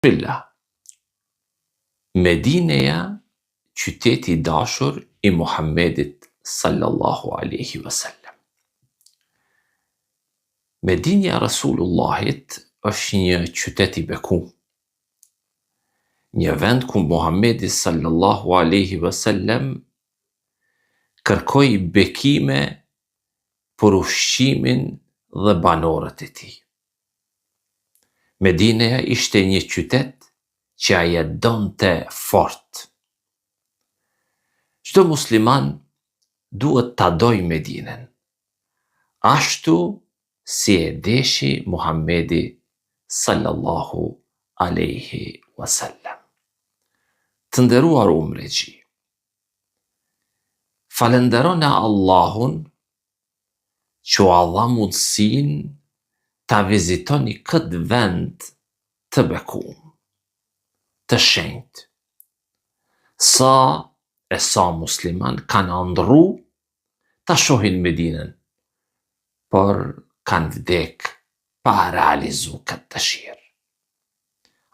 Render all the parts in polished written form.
Billah. Medineja, qyteti i dashur i Muhammedit sallallahu alaihi wasallam. Medinja Rasulullahit është një qytet i bekuar. Një vend ku Muhammedi sallallahu alaihi wasallam kërkoi bekime për ushqimin dhe banorët e tij. Medineja ishte një qytet që ai e donte fort. Çdo musliman duhet ta dojë Medinën, ashtu si e deshi Muhammedi sallallahu alaihi wasallam. Të nderuar umregji, falenderoni Allahun që u dha mundësinë ta vizitoni këtë vend të bekuar, të shenjtë. Sa musliman kanë ëndrru ta shohin Medinën, por kanë vdek pa realizu këtë dëshirë.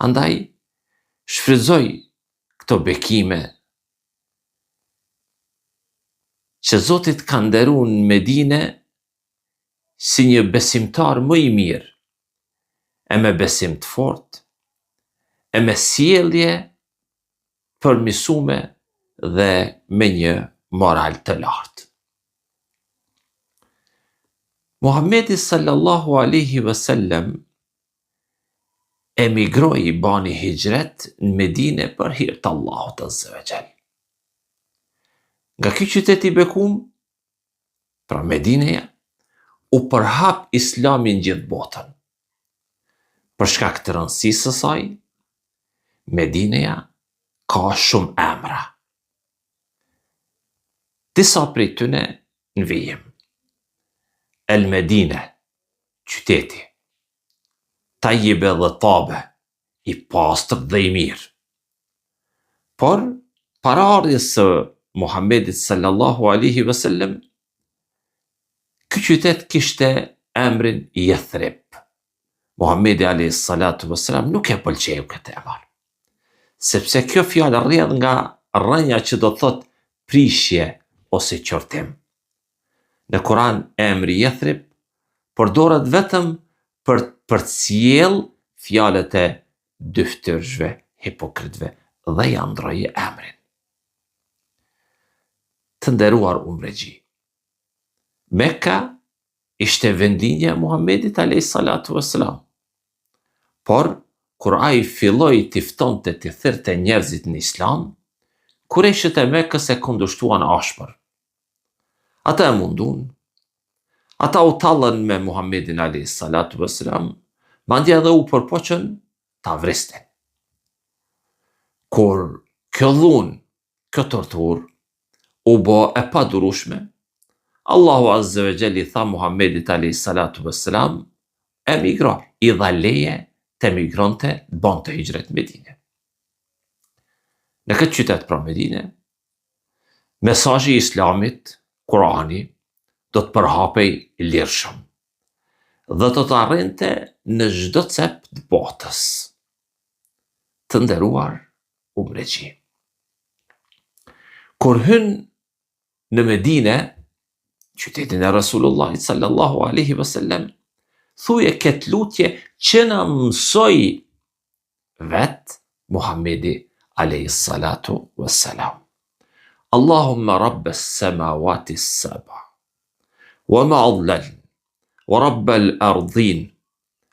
Andaj, shfrytëzoj këto bekime që Zoti ka nderuar në Medinë si një besimtar më i mirë, e me besim të fortë, e me sjellje përmirësume dhe me një moral të lartë. Muhammedi sallallahu alaihi wasallam emigroi, bani hijret në Medinë për hir të Allahut azza wa jall. Nga ky qytet i bekuar, pra Medineja, u përhap Islami në gjithë botën. Për shkak të rëndësisë së saj, Medineja ka shumë emra. Disa prej tyne në vijim: El Medine, qyteti; Tajjibe dhe Tabe, i pastër dhe i mirë. Por, para ardhjes së Muhammedit sallallahu alaihi wasallam, ky qytet kishte emrin Yathrib. Muhammedi alayhi salatu wasalam nuk e pëlqeu këtë emër, sepse kjo fjalë rrjedh nga rrënja që do thot prishje ose qortim. Në Kur'an emri Yathrib përdoret vetëm për përcjell fjalët e dyftërshve, hipokritëve, dhe ja ndroi emrin. Të nderuar umregji, Mekka ishte vendinja e Muhammedit alayhi salatu wassalam. Por kur ai filloi t'i ftonte t'i thirrte njerëzit në Islam, Kurejshët e Mekës e kundërshtuan ashpër. Ata e mundun. Ata u tallën me Muhammedin alayhi salatu wassalam, mandje edhe u përpoqën ta vrisnin. Kur kjo dhunë, kjo torturë u bë e padurueshme, Allahu azza wa jall i tha Muhammedit alayhi salatu wassalam, emigro, i dha leje të emigronte, bonte hijret në Medinë. Në këtë qytet, pra Medinë, mesazhi i Islamit, Kurani, do të përhapej lirshëm dhe do të arrinte në çdo cep të botës. Të nderuar umregji, kur hyn në Medinë, qytetin e Rasulullahit sallallahu alaihi wasallam, thuje këtë lutje që na mësoi vet Muhammedi alayhi salatu wassalam. Allahumma rabbas samawati as-sab'a wa ma adlal wa rabbal ardhin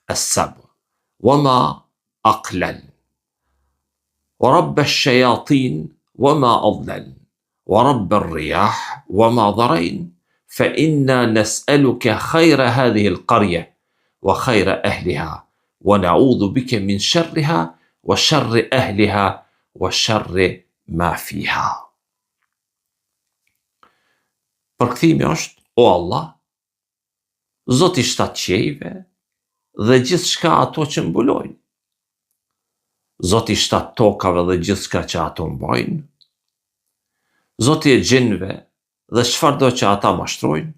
as-sab'a wa ma aqlal wa rabbash shayatin wa ma adlal wa rabbal riyah wa ma dharain فإنا نسألك خير هذه القرية وخير أهلها ونعوذ بك من شرها وشر أهلها وشر ما فيها. Përkthimi është: O Allah, Zoti i shtatë qiejve dhe gjithçka ato që mbulojnë, Zoti i shtatë tokave dhe gjithçka që ato mbajnë, Zoti i gjinëve dhe çfarëdo që ata mashtrojnë,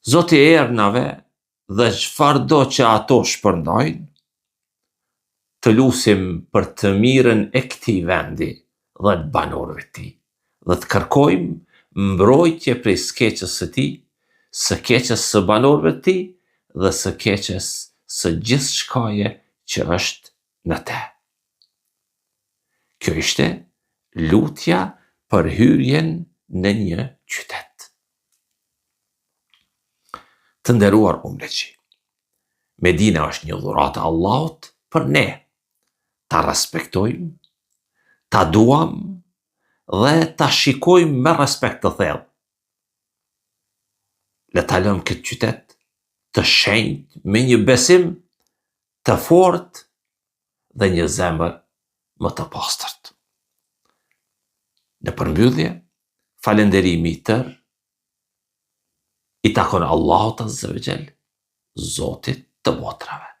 Zoti i ernave dhe çfarëdo që ato shpërndajnë, të lusim për të mirën e këtij vendi dhe të banorëve të tij, dhe të kërkojmë mbrojtje prej skeqjes së tij, së keqes së banorëve të tij dhe së keqes së gjithë shkaje që është në te. Kjo ishte lutja për hyrjen në një qytet. Të nderuar umreqi, Medina është një dhuratë e Allahut për ne. Ta respektojmë, ta duam dhe ta shikojmë me respekt të thellë. Le ta lëmë këtë qytet të shenjtë me një besim të fortë dhe një zemër më të pastërt. Në përmbyllje, falënderimi i tërë i takon Allahut Azza wa Jall, Zotit të botrave.